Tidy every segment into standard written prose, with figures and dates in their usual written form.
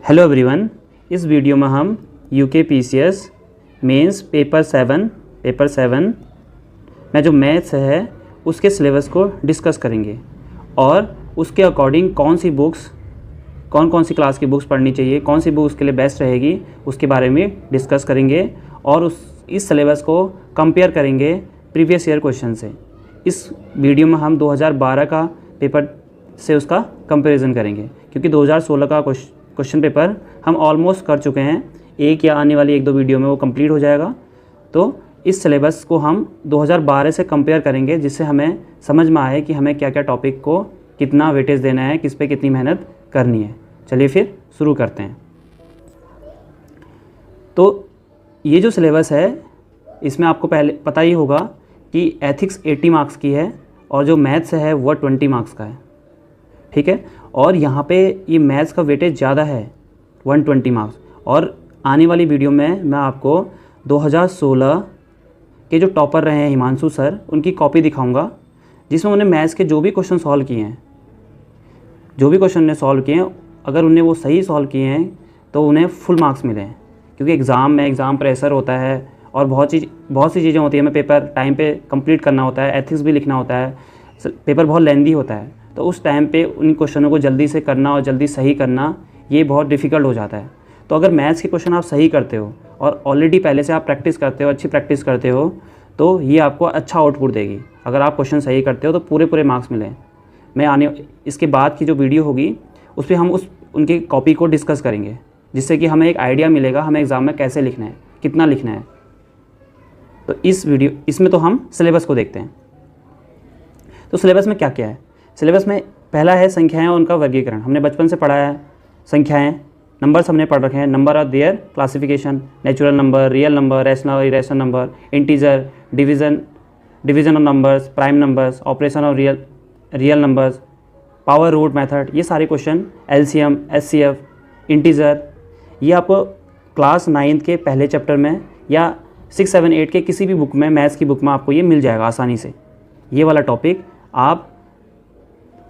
Hello everyone, इस video में हम यूके पीसीएस मेंस पेपर 7 में जो मैथ्स है उसके सिलेबस को डिस्कस करेंगे और उसके अकॉर्डिंग कौन सी क्लास की बुक्स पढ़नी चाहिए, कौन सी बुक उसके लिए बेस्ट रहेगी, उसके बारे में डिस्कस करेंगे और इस सिलेबस को कंपेयर करेंगे प्रीवियस ईयर क्वेश्चन से। इस वीडियो में हम 2012 का पेपर से उसका कंपैरिजन करेंगे, क्योंकि 2016 का क्वेश्चन पेपर हम ऑलमोस्ट कर चुके हैं, एक या आने वाली 1-2 वीडियो में वो कंप्लीट हो जाएगा। तो इस सिलेबस को हम 2012 से कंपेयर करेंगे, जिससे हमें समझ में आए कि हमें क्या क्या टॉपिक को कितना वेटेज देना है, किस पे कितनी मेहनत करनी है। चलिए फिर शुरू करते हैं। तो ये जो सिलेबस है इसमें आपको पहले पता ही होगा कि एथिक्स 80 मार्क्स की है और जो मैथ्स है वो 20 मार्क्स का है, ठीक है। और यहाँ पे ये मैथ्स का वेटेज ज़्यादा है, 120 मार्क्स। और आने वाली वीडियो में मैं आपको 2016 के जो टॉपर रहे हैं हिमांशु सर, उनकी कॉपी दिखाऊंगा, जिसमें उन्हें मैथ्स के जो भी क्वेश्चन सॉल्व किए हैं, अगर उन्हें वो सही सॉल्व किए हैं तो उन्हें फुल मार्क्स मिले हैं। क्योंकि एग्ज़ाम प्रेशर होता है और बहुत सी चीज़ें होती है, हमें पेपर टाइम पे कंप्लीट करना होता है, एथिक्स भी लिखना होता है, पेपर बहुत लेंदी होता है। तो उस टाइम पे उन क्वेश्चनों को जल्दी से करना और जल्दी सही करना ये बहुत डिफ़िकल्ट हो जाता है। तो अगर मैथ्स के क्वेश्चन आप सही करते हो और ऑलरेडी पहले से आप प्रैक्टिस करते हो, अच्छी प्रैक्टिस करते हो, तो ये आपको अच्छा आउटपुट देगी। अगर आप क्वेश्चन सही करते हो तो पूरे मार्क्स मिले। इसके बाद की जो वीडियो होगी उस पर हम उनकी कॉपी को डिस्कस करेंगे, जिससे कि हमें एक आइडिया मिलेगा हमें एग्ज़ाम में कैसे लिखना है, कितना लिखना है। तो इसमें तो हम सिलेबस को देखते हैं। तो सिलेबस में क्या क्या है? सिलेबस में पहला है संख्याएं और उनका वर्गीकरण। हमने बचपन से पढ़ा है संख्याएं, नंबर्स हमने पढ़ रखे हैं, नंबर और their classification, natural number, real number, rational और irrational number, integer, division of numbers, prime numbers, operation of real numbers, power root method, ये सारे क्वेश्चन, एलसीएम, एचसीएफ, इंटीजर, ये आपको क्लास 9 के पहले चैप्टर में या 6, 7, 8 के किसी भी बुक में, मैथ्स की बुक में आपको ये मिल जाएगा आसानी से। ये वाला टॉपिक आप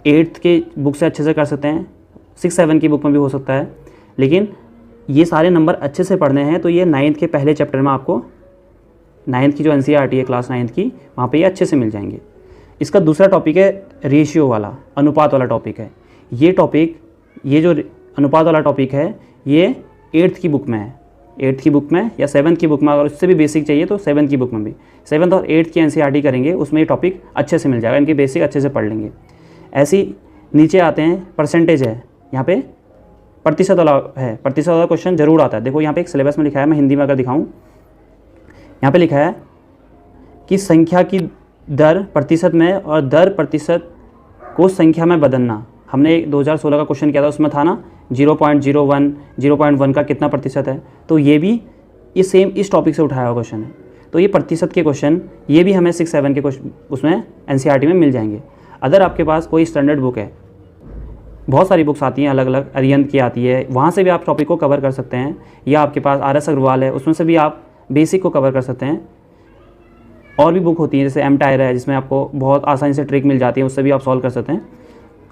8th के बुक से अच्छे से कर सकते हैं, 6, 7 की बुक में भी हो सकता है, लेकिन ये सारे नंबर अच्छे से पढ़ने हैं तो ये 9th के पहले चैप्टर में आपको, 9th की जो एनसीईआरटी है क्लास 9th की, वहाँ पे ये अच्छे से मिल जाएंगे। इसका दूसरा टॉपिक है रेशियो वाला, अनुपात वाला टॉपिक है। ये जो अनुपात वाला टॉपिक है ये 8th की बुक में है, 8th की बुक में या 7th की बुक में। अगर उससे भी बेसिक चाहिए तो 7th की बुक में भी, 7th और 8th की एनसीईआरटी करेंगे, उसमें ये टॉपिक अच्छे से मिल जाएगा, इनके बेसिक अच्छे से पढ़ लेंगे। ऐसी नीचे आते हैं, परसेंटेज है, यहाँ पे प्रतिशत वाला है, प्रतिशत वाला क्वेश्चन जरूर आता है। देखो यहाँ पे एक सिलेबस में लिखा है, मैं हिंदी में अगर दिखाऊँ, यहाँ पे लिखा है कि संख्या की दर प्रतिशत में और दर प्रतिशत को संख्या में बदलना। हमने 2016 का क्वेश्चन किया था, उसमें था ना 0.01, 0.1 का कितना प्रतिशत है, तो ये सेम इस टॉपिक से उठाया हुआ क्वेश्चन है। तो ये प्रतिशत के क्वेश्चन ये भी हमें 6, 7 के क्वेश्चन उसमें एनसीईआरटी में मिल जाएंगे। अगर आपके पास कोई स्टैंडर्ड बुक है, बहुत सारी बुक्स आती हैं अलग अलग, अरिहंत की आती है, वहाँ से भी आप टॉपिक को कवर कर सकते हैं, या आपके पास RS अग्रवाल है, उसमें से भी आप बेसिक को कवर कर सकते हैं। और भी बुक होती है जैसे MTire है, जिसमें आपको बहुत आसानी से ट्रिक मिल जाती है, उससे भी आप सॉल्व कर सकते हैं।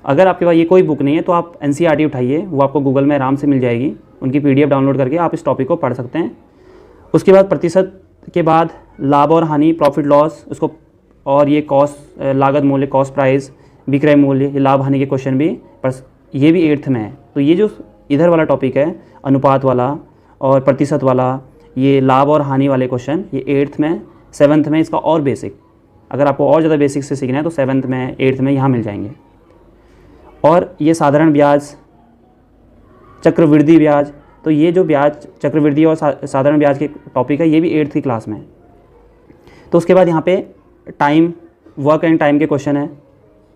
अगर आपके पास ये कोई बुक नहीं है तो आप एनसीईआरटी उठाइए, वो आपको गूगल में आराम से मिल जाएगी, उनकी PDF डाउनलोड करके आप इस टॉपिक को पढ़ सकते हैं। उसके बाद प्रतिशत के बाद लाभ और हानि, प्रॉफिट लॉस, उसको, और ये कॉस्ट, लागत मूल्य, कॉस्ट प्राइस, विक्रय मूल्य, ये लाभ हानि के क्वेश्चन भी, पर ये भी 8th में है। तो ये जो इधर वाला टॉपिक है, अनुपात वाला और प्रतिशत वाला, ये लाभ और हानि वाले क्वेश्चन, ये 8th में, 7th में इसका और बेसिक, अगर आपको और ज़्यादा बेसिक से सीखना है तो 7th में, 8th में यहाँ मिल जाएंगे। और ये साधारण ब्याज, चक्रवृद्धि ब्याज, तो ये जो ब्याज, चक्रवृद्धि और साधारण ब्याज के टॉपिक है, ये भी 8th की क्लास में है। तो उसके बाद यहाँ पे टाइम, वर्क एंड टाइम के क्वेश्चन है,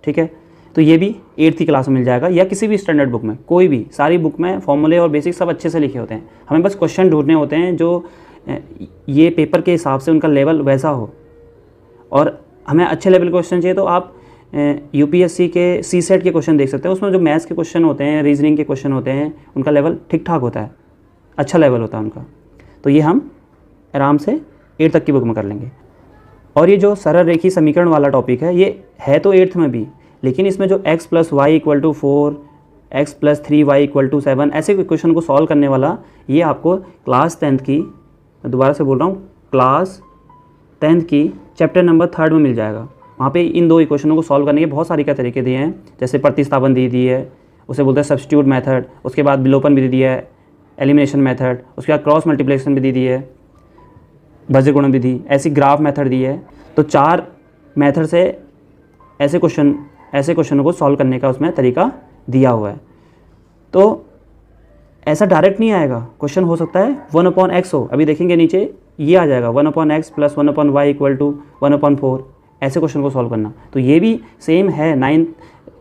ठीक है। तो ये भी 8th की क्लास में मिल जाएगा, या किसी भी स्टैंडर्ड बुक में, कोई भी, सारी बुक में फॉर्मूले और बेसिक सब अच्छे से लिखे होते हैं। हमें बस क्वेश्चन ढूंढने होते हैं जो ये पेपर के हिसाब से उनका लेवल वैसा हो, और हमें अच्छे लेवल के क्वेश्चन चाहिए तो आप यूपीएससी के CSET के क्वेश्चन देख सकते हैं। उसमें जो मैथ्स के क्वेश्चन होते हैं, रीजनिंग के क्वेश्चन होते हैं, उनका लेवल ठीक ठाक होता है, अच्छा लेवल होता है उनका। तो ये हम आराम से 8th तक की बुक में कर लेंगे। और ये जो सरल रेखी समीकरण वाला टॉपिक है, ये है तो 8th में भी, लेकिन इसमें जो x + y = 4 x + 3y = 7, ऐसे क्वेश्चन को सॉल्व करने वाला ये आपको क्लास 10th की, मैं दोबारा से बोल रहा हूँ, क्लास 10th की चैप्टर नंबर 3 में मिल जाएगा। वहाँ पे इन 2 इक्वेशनों को सॉल्व करने के बहुत सारे तरीके दिए हैं, जैसे प्रतिस्थापन दी है, उसे बोलते हैं सब्स्टिट्यूट मेथड, उसके बाद विलोपन भी दी है, एलिमिनेशन मेथड, उसके बाद क्रॉस मल्टीप्लिकेशन भी दी है, भज्य विधि, ऐसी ग्राफ मेथड दी है। तो 4 मेथड से ऐसे क्वेश्चनों को सॉल्व करने का उसमें तरीका दिया हुआ है। तो ऐसा डायरेक्ट नहीं आएगा, क्वेश्चन हो सकता है 1/x हो, अभी देखेंगे नीचे ये आ जाएगा 1/x + 1/y = 1/4, ऐसे क्वेश्चन को सॉल्व करना। तो ये भी सेम है,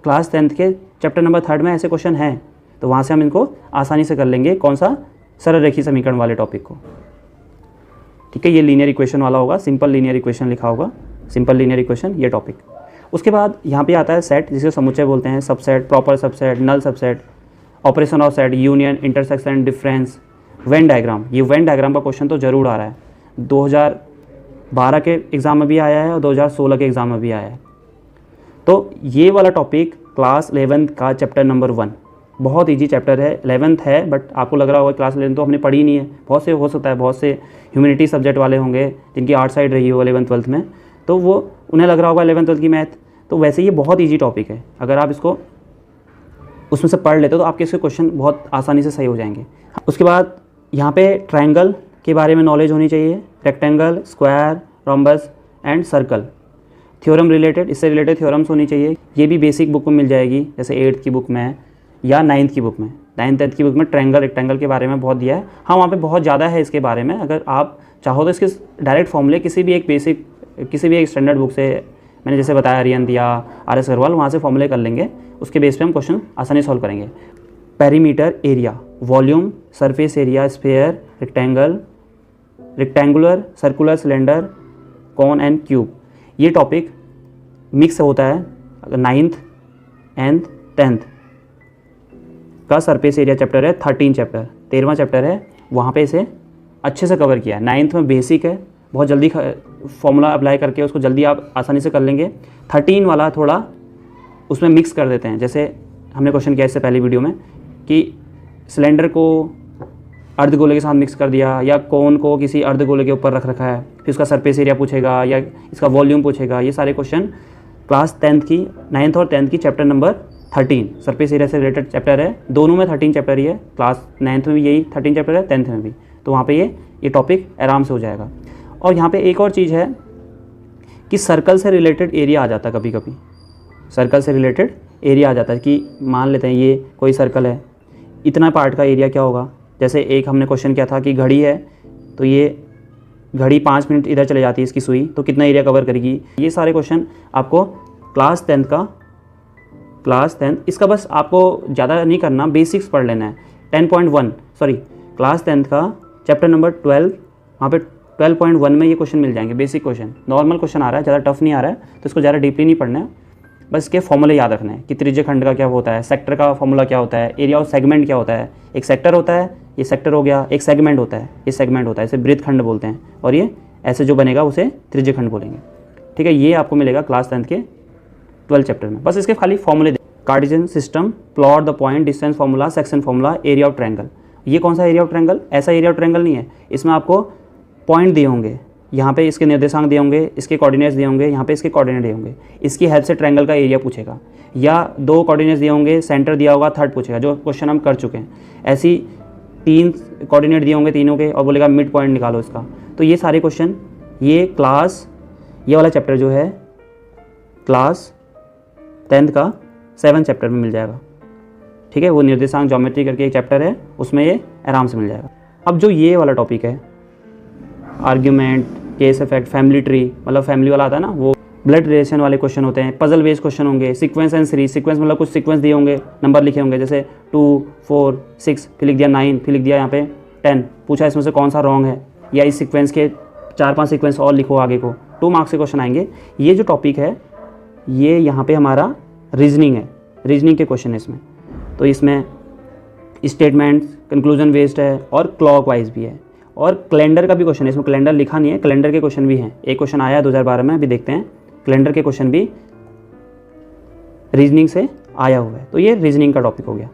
क्लास 10th के चैप्टर नंबर 3 में ऐसे क्वेश्चन हैं, तो वहाँ से हम इनको आसानी से कर लेंगे। कौन सा? सरल रेखीय समीकरण वाले टॉपिक को। ठीक है, ये लीनियर इक्वेशन वाला होगा, सिंपल लीनियर इक्वेशन लिखा होगा, सिंपल लीनियर इक्वेशन ये टॉपिक। उसके बाद यहाँ पे आता है सेट, जिसे समुच्चय बोलते हैं, subset, proper subset, null subset, operation of set, union, intersection, difference, Venn diagram. ये वेन डायग्राम का क्वेश्चन तो ज़रूर आ रहा है, 2012 के एग्ज़ाम में भी आया है और 2016 के एग्ज़ाम में भी आया है। तो ये वाला टॉपिक क्लास 11th का चैप्टर नंबर 1, बहुत ईजी चैप्टर है, 11th है, बट आपको लग रहा होगा क्लास 11 तो हमने पढ़ी नहीं है। बहुत से हो सकता है, बहुत से ह्यूमैनिटी सब्जेक्ट वाले होंगे जिनकी आर्ट साइड रही हो 11th 12th में, तो वो उन्हें लग रहा होगा 11th 12th की मैथ। तो वैसे ये बहुत ईजी टॉपिक है, अगर आप इसको उसमें से पढ़ लेते हो तो आपके इसके क्वेश्चन बहुत आसानी से सही हो जाएंगे। उसके बाद यहाँ पे ट्रायंगल के बारे में नॉलेज होनी चाहिए, rectangle, square, rhombus and circle, theorem related, इससे रिलेटेड थ्योरम्स होनी चाहिए। ये भी बेसिक बुक में मिल जाएगी, जैसे 8th की बुक में या 9th की बुक में। 9th 10th की बुक में ट्रायंगल, रेक्टेंगल के बारे में बहुत दिया है। हाँ, वहाँ पे बहुत ज़्यादा है इसके बारे में, अगर आप चाहो तो इसके डायरेक्ट फॉर्मूले किसी भी एक स्टैंडर्ड बुक से, मैंने जैसे बताया आर्यन दिया, RS अग्रवाल, वहाँ से फॉर्मूले कर लेंगे, उसके बेस पे हम क्वेश्चन आसानी सॉल्व करेंगे। Perimeter, area, volume, surface area, sphere, rectangle, rectangular, circular, cylinder, cone and cube, ये टॉपिक मिक्स होता है। अगर 9th एंड 10th का सरफेस एरिया चैप्टर है, 13 चैप्टर, 13वां चैप्टर है, वहाँ पे इसे अच्छे से कवर किया है। 9th में बेसिक है, बहुत जल्दी फॉर्मूला अप्लाई करके उसको जल्दी आप आसानी से कर लेंगे। 13 वाला थोड़ा उसमें मिक्स कर देते हैं, जैसे हमने क्वेश्चन किया इससे पहले वीडियो में कि सिलेंडर को अर्धगोले के साथ मिक्स कर दिया, या कोन को किसी अर्धगोले के ऊपर रख रखा है, फिर उसका सरफेस एरिया पूछेगा या इसका वॉल्यूम पूछेगा। ये सारे क्वेश्चन क्लास 10th की, 9th और 10th की चैप्टर नंबर 13 सरफेस एरिया से रिलेटेड चैप्टर है। दोनों में 13 चैप्टर ही है, क्लास 9th में भी यही 13 चैप्टर है, 10th में भी। तो वहाँ पे ये टॉपिक आराम से हो जाएगा। और यहाँ पे एक और चीज़ है कि सर्कल से रिलेटेड एरिया आ जाता है, कभी कभी सर्कल से रिलेटेड एरिया आ जाता है कि मान लेते हैं ये कोई सर्कल है, इतना पार्ट का एरिया क्या होगा। जैसे एक हमने क्वेश्चन किया था कि घड़ी है, तो ये घड़ी 5 मिनट इधर चले जाती है इसकी सुई, तो कितना एरिया कवर करेगी। ये सारे क्वेश्चन आपको क्लास 10 इसका बस आपको ज़्यादा नहीं करना, बेसिक्स पढ़ लेना है। 10.1 क्लास 10th का चैप्टर नंबर 12, वहाँ पे 12.1 में ये क्वेश्चन मिल जाएंगे, बेसिक क्वेश्चन। नॉर्मल क्वेश्चन आ रहा है, ज़्यादा टफ नहीं आ रहा है, तो इसको ज़्यादा डीपली नहीं पढ़ना है, बस इसके फॉर्मूले याद रखना है कि त्रिज्य खंड का क्या होता है, सेक्टर का फॉर्मूला क्या होता है, एरिया ऑफ सेगमेंट क्या होता है। एक सेक्टर होता है, ये सेक्टर हो गया, एक सेगमेंट होता है, ये सेगमेंट होता है, इसे वृत्त खंड बोलते हैं, और ये ऐसे जो बनेगा उसे त्रिज्य खंड बोलेंगे। ठीक है, ये आपको मिलेगा क्लास 10th के 12 चैप्टर में। बस इसके खाली फॉर्मूले, Cartesian system, plot the point, distance formula, section formula, area of triangle. ये कौन सा एरिया ऑफ ट्रायंगल? ऐसा एरिया ऑफ ट्रायंगल नहीं है, इसमें आपको पॉइंट दिए होंगे, यहाँ पे इसके निर्देशांक दिए होंगे, इसके कोऑर्डिनेट्स दिए होंगे, यहाँ पे इसके कोऑर्डिनेट दिए होंगे। इसकी हेल्प से ट्रायंगल का एरिया पूछेगा, या 2 कोऑर्डिनेट्स दिए होंगे, सेंटर दिया होगा, थर्ड पूछेगा, जो क्वेश्चन हम कर चुके हैं। ऐसी 3 कोऑर्डिनेट दिए होंगे तीनों के, और बोलेगा मिड पॉइंट निकालो इसका। तो ये सारे क्वेश्चन ये वाला चैप्टर जो है क्लास 10th का 7th चैप्टर में मिल जाएगा। ठीक है, वो निर्देशांक ज्योमेट्री करके एक चैप्टर है, उसमें ये आराम से मिल जाएगा। अब जो ये वाला टॉपिक है, argument, case effect, family tree, मतलब फैमिली वाला आता है ना, वो ब्लड रिलेशन वाले क्वेश्चन होते हैं, पजल बेस्ड क्वेश्चन होंगे, सीक्वेंस एंड सीरीज। सीक्वेंस मतलब कुछ सीक्वेंस दिए होंगे, नंबर लिखे होंगे, जैसे 2, 4, 6, फिर लिख दिया 9, फिर लिख दिया यहाँ पे 10, पूछा इसमें से कौन सा रॉन्ग है, या इस सीक्वेंस के 4-5 सीक्वेंस और लिखो आगे को। 2 मार्क्स के क्वेश्चन आएंगे। ये जो टॉपिक है, ये यहाँ पे हमारा रीजनिंग है, रीजनिंग के क्वेश्चन है इसमें। तो इसमें स्टेटमेंट, कंक्लूजन बेस्ड है और क्लॉकवाइज भी है, और कैलेंडर का भी क्वेश्चन है इसमें। कैलेंडर लिखा नहीं है, कैलेंडर के क्वेश्चन भी हैं। एक क्वेश्चन आया 2012 में, अभी देखते हैं। कैलेंडर के क्वेश्चन भी रीजनिंग से आया हुआ है। तो ये रीजनिंग का टॉपिक हो गया।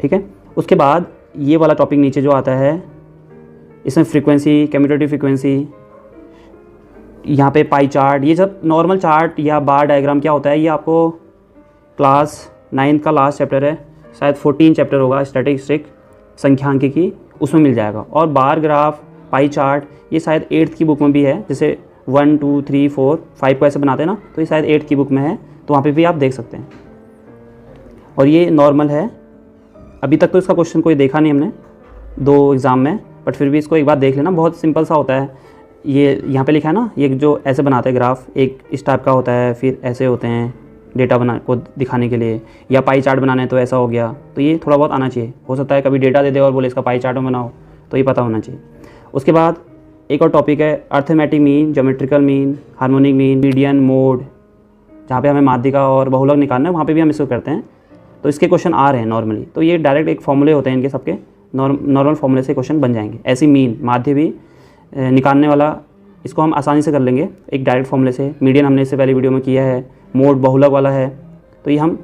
ठीक है। उसके बाद ये वाला टॉपिक नीचे जो आता है, इसमें फ्रीक्वेंसी, कम्यूटेटिव फ्रीक्वेंसी, यहाँ पे पाई चार्ट, ये सब नॉर्मल चार्ट या बार डायग्राम क्या होता है, ये आपको क्लास 9 का लास्ट चैप्टर है, शायद 14 चैप्टर होगा स्टैटिस्टिक संख्यांकिकी, उसमें मिल जाएगा। और बार ग्राफ, पाई चार्ट, ये शायद 8th की बुक में भी है, जैसे 1 2 3 4 5 को ऐसे बनाते हैं ना, तो ये शायद 8th की बुक में है, तो वहाँ पे भी आप देख सकते हैं। और ये नॉर्मल है, अभी तक तो इसका क्वेश्चन कोई देखा नहीं हमने 2 एग्ज़ाम में, बट फिर भी इसको एक बार देख लेना, बहुत सिंपल सा होता है। ये यहाँ पे लिखा है ना, ये जो ऐसे बनाते हैं ग्राफ, एक इस टाइप का होता है, फिर ऐसे होते हैं डेटा बना को दिखाने के लिए, या पाई चार्ट बनाने हैं तो ऐसा हो गया। तो ये थोड़ा बहुत आना चाहिए, हो सकता है कभी डेटा दे दे और बोले इसका पाई चार्ट में बनाओ, तो ये पता होना चाहिए। उसके बाद एक और टॉपिक है arithmetic mean, geometrical mean, harmonic mean, median, mode, जहाँ पे हमें माध्यिका और बहुलक निकालना है वहाँ पे भी हम इसको करते हैं। तो इसके क्वेश्चन आ रहे हैं नॉर्मली, तो ये डायरेक्ट एक फॉर्मूले होते हैं इनके सबके, नॉर्मल फॉर्मूले से क्वेश्चन बन जाएंगे। ऐसी मीन, माध्य भी निकालने वाला, इसको हम आसानी से कर लेंगे एक डायरेक्ट फॉर्मूले से। मीडियन हमने इससे पहले वीडियो में किया है, मोड बहुलक वाला है, तो ये हम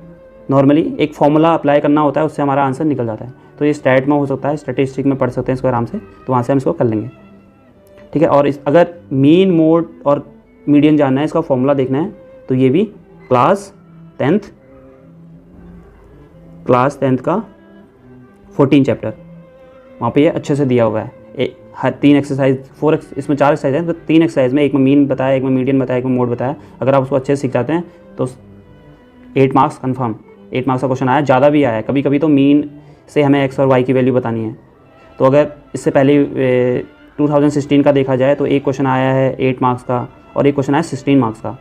नॉर्मली एक फॉर्मूला अप्लाई करना होता है, उससे हमारा आंसर निकल जाता है। तो ये स्टैट में हो सकता है, स्टैटिस्टिक में पढ़ सकते हैं इसको आराम से, तो वहाँ से हम इसको कर लेंगे, ठीक है। और अगर मीन, मोड और मीडियन जानना है, इसका फॉर्मूला देखना है, तो ये भी क्लास 10th का 14 चैप्टर, वहाँ पे ये अच्छे से दिया हुआ है। हर 3 एक्सरसाइज, 4 इसमें 4 एक्सरसाइज हैं, तो 3 एक्सरसाइज में एक में मीन बताया, एक में मीडियन बताया, एक में मोड बताया। अगर आप उसको अच्छे से सीख जाते हैं तो 8 मार्क्स कन्फर्म, 8 मार्क्स का क्वेश्चन आया, ज़्यादा भी आया है। कभी कभी तो मीन से हमें एक्स और वाई की वैल्यू बतानी है, तो अगर इससे पहले 2016 का देखा जाए तो एक क्वेश्चन आया है 8 मार्क्स का और एक क्वेश्चन आया 16 मार्क्स का,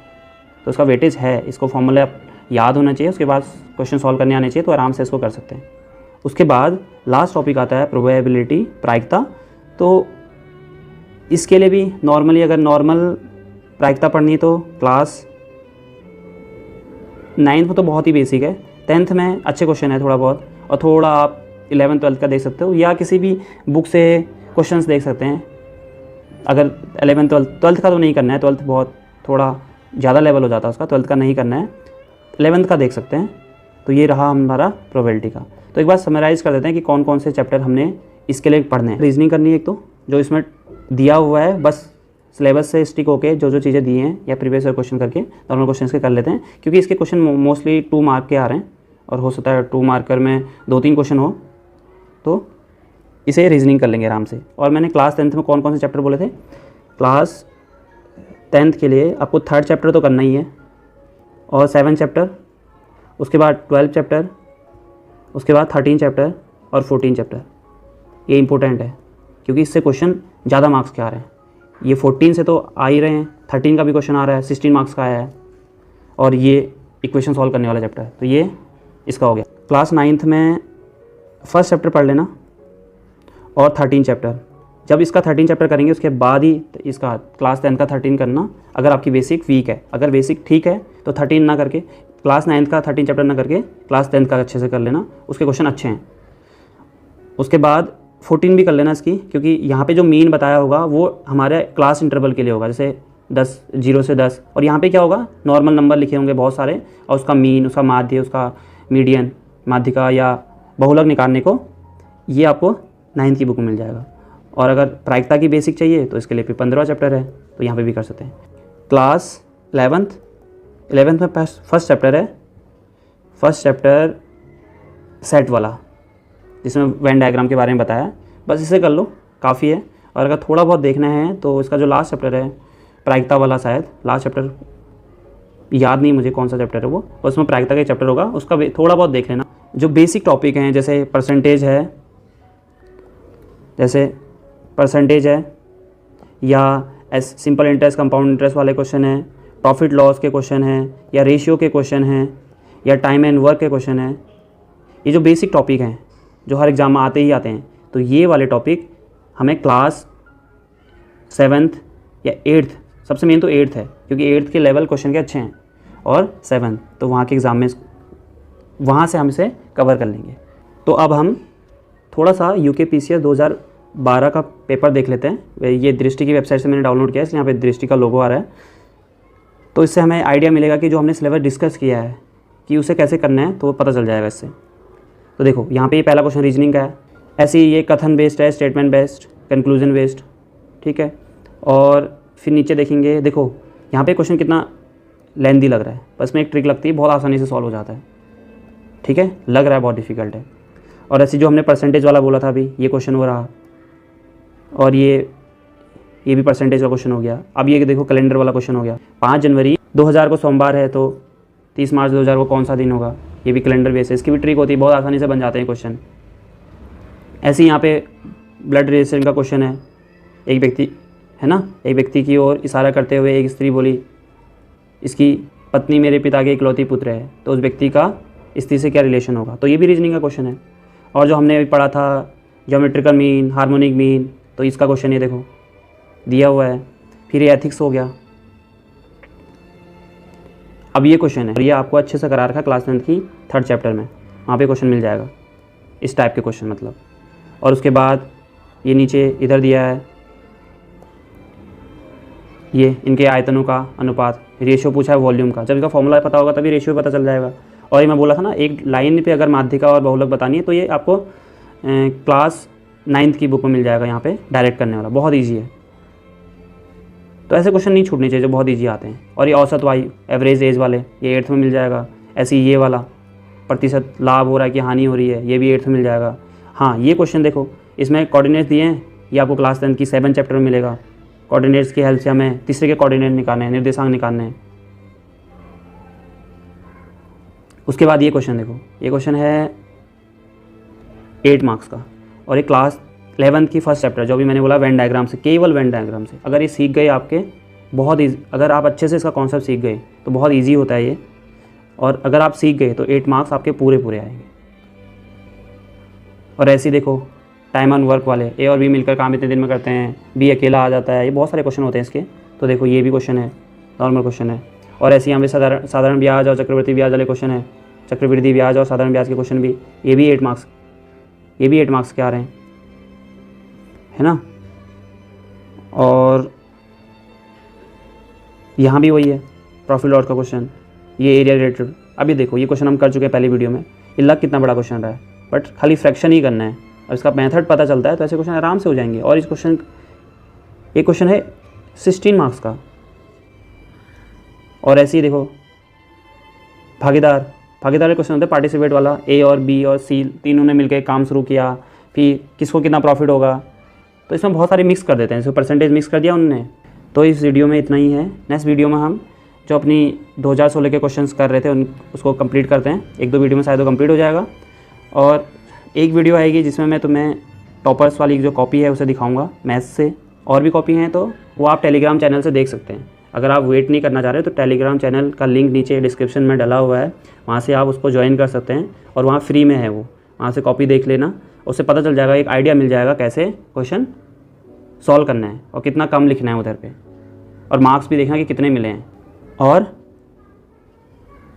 तो इसका वेटेज है। इसको फॉर्मूला याद होना चाहिए, उसके बाद क्वेश्चन सॉल्व करने आने चाहिए, तो आराम से इसको कर सकते हैं। उसके बाद लास्ट टॉपिक आता है प्रोबेबिलिटी, प्रायिकता। तो इसके लिए भी नॉर्मली अगर नॉर्मल प्रायिकता पढ़नी है तो क्लास 9th में तो बहुत ही बेसिक है, 10th में अच्छे क्वेश्चन है थोड़ा बहुत, और थोड़ा आप 11th 12th का देख सकते हो, या किसी भी बुक से क्वेश्चंस देख सकते हैं। अगर 11th 12th का तो नहीं करना है, 12th बहुत थोड़ा ज़्यादा लेवल हो जाता है उसका, 12th का नहीं करना है, 11th का देख सकते हैं। तो ये रहा हमारा प्रोबेबिलिटी का। तो एक बार समराइज़ कर देते हैं कि कौन कौन से चैप्टर हमने इसके लिए पढ़ने हैं। रीजनिंग करनी है एक तो, जो इसमें दिया हुआ है, बस सिलेबस से स्टिक होके जो चीज़ें दी हैं या प्रीवियस ईयर क्वेश्चन करके नॉर्मल क्वेश्चन के कर लेते हैं, क्योंकि इसके क्वेश्चन मोस्टली 2 मार्क के आ रहे हैं, और हो सकता है 2 मार्कर में 2-3 क्वेश्चन हो, तो इसे रीजनिंग कर लेंगे आराम से। और मैंने क्लास 10th में कौन कौन से चैप्टर बोले थे, क्लास 10th के लिए आपको 3rd चैप्टर तो करना ही है, और 7 चैप्टर, उसके बाद 12 चैप्टर, उसके बाद 13 चैप्टर और 14 चैप्टर। ये इंपॉर्टेंट है क्योंकि इससे क्वेश्चन ज़्यादा मार्क्स के आ रहे हैं। ये 14 से तो आ ही रहे हैं, 13 का भी क्वेश्चन आ रहा है, 16 मार्क्स का आया है, और ये इक्वेशन सॉल्व करने वाला चैप्टर है, तो ये इसका हो गया। क्लास 9th में फर्स्ट चैप्टर पढ़ लेना और 13 चैप्टर। जब इसका 13 चैप्टर करेंगे उसके बाद ही इसका क्लास 10 का 13 करना, अगर आपकी बेसिक वीक है। अगर बेसिक ठीक है तो 13 ना करके, क्लास 9th का 13 चैप्टर ना करके क्लास 10 का अच्छे से कर लेना, उसके क्वेश्चन अच्छे हैं। उसके बाद 14 भी कर लेना इसकी, क्योंकि यहाँ पे जो मीन बताया होगा वो हमारे क्लास इंटरवल के लिए होगा, जैसे 0 से 10, और यहाँ पे क्या होगा, नॉर्मल नंबर लिखे होंगे बहुत सारे, और उसका मीन, उसका माध्य, उसका मीडियन, माध्यिका या बहुलक निकालने को ये आपको 9th की बुक में मिल जाएगा। और अगर प्रायिकता की बेसिक चाहिए तो इसके लिए फिर 15वां चैप्टर है, तो यहाँ पे भी कर सकते हैं। क्लास 11th में फर्स्ट चैप्टर है, फर्स्ट चैप्टर सेट वाला, जिसमें वेन डायग्राम के बारे में बताया, बस इसे कर लो काफ़ी है। और अगर थोड़ा बहुत देखना है तो इसका जो लास्ट चैप्टर है प्रायिकता वाला, शायद लास्ट चैप्टर याद नहीं मुझे कौन सा चैप्टर है वो, उसमें प्रायिकता का चैप्टर होगा, उसका थोड़ा बहुत देख लेना। जो बेसिक टॉपिक हैं जैसे परसेंटेज है, या सिंपल इंटरेस्ट, कंपाउंड इंटरेस्ट वाले क्वेश्चन हैं, प्रॉफिट लॉस के क्वेश्चन हैं, या रेशियो के क्वेश्चन हैं, या टाइम एंड वर्क के क्वेश्चन हैं, ये जो बेसिक टॉपिक हैं जो हर एग्ज़ाम में आते ही आते हैं, तो ये वाले टॉपिक हमें क्लास 7th या 8th, सबसे मेन तो 8th है, क्योंकि 8th के लेवल क्वेश्चन के अच्छे हैं, और 7th तो वहाँ के एग्ज़ाम में वहाँ से हम इसे कवर कर लेंगे। तो अब हम थोड़ा सा UKPCS 2012 का पेपर देख लेते हैं। ये दृष्टि की वेबसाइट से मैंने डाउनलोड किया है, इसलिए यहाँ पे दृष्टि का लोगो आ रहा है, तो इससे हमें आइडिया मिलेगा कि जो हमने सिलेबस डिस्कस किया है कि उसे कैसे करना है, तो वो पता चल जाएगा इससे। तो देखो यहाँ पे ये पहला क्वेश्चन रीजनिंग का है। ऐसे ही ये कथन बेस्ड है, स्टेटमेंट बेस्ड, कंक्लूजन बेस्ड, ठीक है। और फिर नीचे देखेंगे, देखो यहाँ पे क्वेश्चन कितना लेंदी लग रहा है, बस में एक ट्रिक लगती है, बहुत आसानी से सॉल्व हो जाता है, ठीक है। लग रहा है बहुत डिफिकल्ट है। और ऐसे जो हमने परसेंटेज वाला बोला था अभी, ये क्वेश्चन हो रहा, और ये भी परसेंटेज का क्वेश्चन हो गया। अब ये देखो कैलेंडर वाला क्वेश्चन हो गया। 5 जनवरी 2000 को सोमवार है, तो 30 मार्च 2000 को कौन सा दिन होगा, ये भी कैलेंडर बेस है। इसकी भी ट्रिक होती है, बहुत आसानी से बन जाते हैं क्वेश्चन। ऐसे ही यहाँ पे ब्लड रिलेशन का क्वेश्चन है। एक व्यक्ति है ना, एक व्यक्ति की ओर इशारा करते हुए एक स्त्री बोली, इसकी पत्नी मेरे पिता के इकलौती पुत्र है, तो उस व्यक्ति का स्त्री से क्या रिलेशन होगा। तो ये भी रीजनिंग का क्वेश्चन है। और जो हमने अभी पढ़ा था ज्योमेट्रिकल मीन, हार्मोनिक मीन, तो इसका क्वेश्चन ये देखो दिया हुआ है। फिर ये एथिक्स हो गया। अब ये क्वेश्चन है, और ये आपको अच्छे से करा रखा क्लास 10 की 3rd चैप्टर में, वहाँ पे क्वेश्चन मिल जाएगा इस टाइप के क्वेश्चन मतलब। और उसके बाद ये नीचे इधर दिया है, ये इनके आयतनों का अनुपात, रेशियो पूछा है वॉल्यूम का। जब इसका फॉर्मूला पता होगा तभी रेशियो पता चल जाएगा। और ये मैं बोला था ना, एक लाइन पे अगर माध्यिका और बहुलक बतानी है तो ये आपको क्लास 9th की बुक में मिल जाएगा, यहाँ पे डायरेक्ट करने वाला, बहुत ईजी है। तो ऐसे क्वेश्चन नहीं छूटने चाहिए जो बहुत ईजी आते हैं। और ये औसत वायु, एवरेज एज वाले, ये 8th में मिल जाएगा। ऐसे ही ये वाला प्रतिशत लाभ हो रहा है कि हानि हो रही है, ये भी 8th में मिल जाएगा। हाँ, ये क्वेश्चन देखो, इसमें कोऑर्डिनेट्स दिए हैं, ये आपको क्लास 10 की 7 चैप्टर में मिलेगा। कोऑर्डिनेट्स की हेल्प से हमें तीसरे के कोऑर्डिनेट निकालने हैं, निर्देशांक निकालने हैं। उसके बाद ये क्वेश्चन देखो, ये क्वेश्चन है 8 मार्क्स का, और ये क्लास 11th की 1st चैप्टर, जो भी मैंने बोला वेन डायग्राम से, केवल वेन डायग्राम से। अगर ये सीख गए आपके, बहुत ईजी, अगर आप अच्छे से इसका कॉन्सेप्ट सीख गए तो बहुत ईजी होता है ये। और अगर आप सीख गए तो 8 मार्क्स आपके पूरे आएंगे। और ऐसे ही देखो टाइम एंड वर्क वाले, ए और बी मिलकर काम इतने दिन में करते हैं, बी अकेला आ जाता है, ये बहुत सारे क्वेश्चन होते हैं इसके। तो देखो ये भी क्वेश्चन है, नॉर्मल क्वेश्चन है। और ऐसे यहाँ पे साधारण ब्याज और चक्रवृद्धि ब्याज वाले क्वेश्चन है, चक्रवृद्धि ब्याज और साधारण ब्याज के क्वेश्चन भी, ये भी 8 मार्क्स, ये भी 8 मार्क्स के आ रहे हैं, है ना। और यहाँ भी वही है, प्रॉफिट लॉस का क्वेश्चन, ये एरिया रिलेटेड। अभी देखो ये क्वेश्चन हम कर चुके हैं पहली वीडियो में, ये लग कितना बड़ा क्वेश्चन रहा है, बट खाली फ्रैक्शन ही करना है। अब इसका मेथड पता चलता है तो ऐसे क्वेश्चन आराम से हो जाएंगे। और इस क्वेश्चन, ये क्वेश्चन है 16 मार्क्स का। और ऐसे ही देखो भागीदार क्वेश्चन होता है, पार्टिसिपेट वाला, ए और बी और सी तीनों ने मिलकर काम शुरू किया, फिर किसको कितना प्रॉफिट होगा। तो इसमें बहुत सारे मिक्स कर देते हैं, इसमें परसेंटेज मिक्स कर दिया उन्होंने। तो इस वीडियो में इतना ही है। नेक्स्ट वीडियो में हम जो अपनी 2016 के क्वेश्चंस कर रहे थे उसको कंप्लीट करते हैं। 1-2 वीडियो में शायद वो कंप्लीट हो जाएगा। और एक वीडियो आएगी जिसमें मैं तुम्हें टॉपर्स वाली जो कॉपी है उसे दिखाऊंगा मैथ्स से। और भी कॉपी हैं तो वो आप टेलीग्राम चैनल से देख सकते हैं। अगर आप वेट नहीं करना चाह रहे तो टेलीग्राम चैनल का लिंक नीचे डिस्क्रिप्शन में डला हुआ है, वहाँ से आप उसको ज्वाइन कर सकते हैं। और वहाँ फ्री में है वो, वहाँ से कॉपी देख लेना, उससे पता चल जाएगा, एक आइडिया मिल जाएगा कैसे क्वेश्चन सॉल्व करना है और कितना कम लिखना है उधर पे, और मार्क्स भी देखना कि कितने मिले हैं। और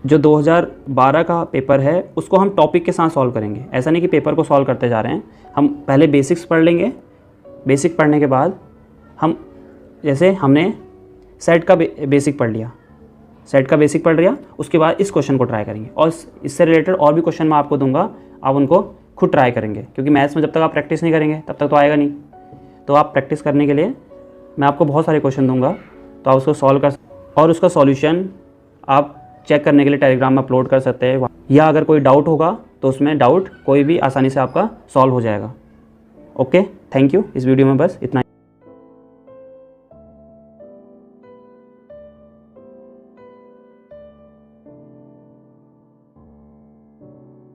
जो 2012 का पेपर है उसको हम टॉपिक के साथ सॉल्व करेंगे। ऐसा नहीं कि पेपर को सॉल्व करते जा रहे हैं, हम पहले बेसिक्स पढ़ लेंगे। बेसिक पढ़ने के बाद हम, जैसे हमने सेट का बेसिक पढ़ लिया, सेट का बेसिक पढ़ लिया, उसके बाद इस क्वेश्चन को ट्राई करेंगे। और इससे रिलेटेड और भी क्वेश्चन मैं आपको दूंगा, आप उनको खुद ट्राई करेंगे, क्योंकि मैथ्स में जब तक आप प्रैक्टिस नहीं करेंगे तब तक तो आएगा नहीं। तो आप प्रैक्टिस करने के लिए मैं आपको बहुत सारे क्वेश्चन दूंगा, तो आप उसको सॉल्व कर, और उसका सॉल्यूशन आप चेक करने के लिए टेलीग्राम में अपलोड कर सकते हैं। या अगर कोई डाउट होगा तो उसमें डाउट कोई भी आसानी से आपका सॉल्व हो जाएगा। Okay, thank you. इस वीडियो में बस इतना।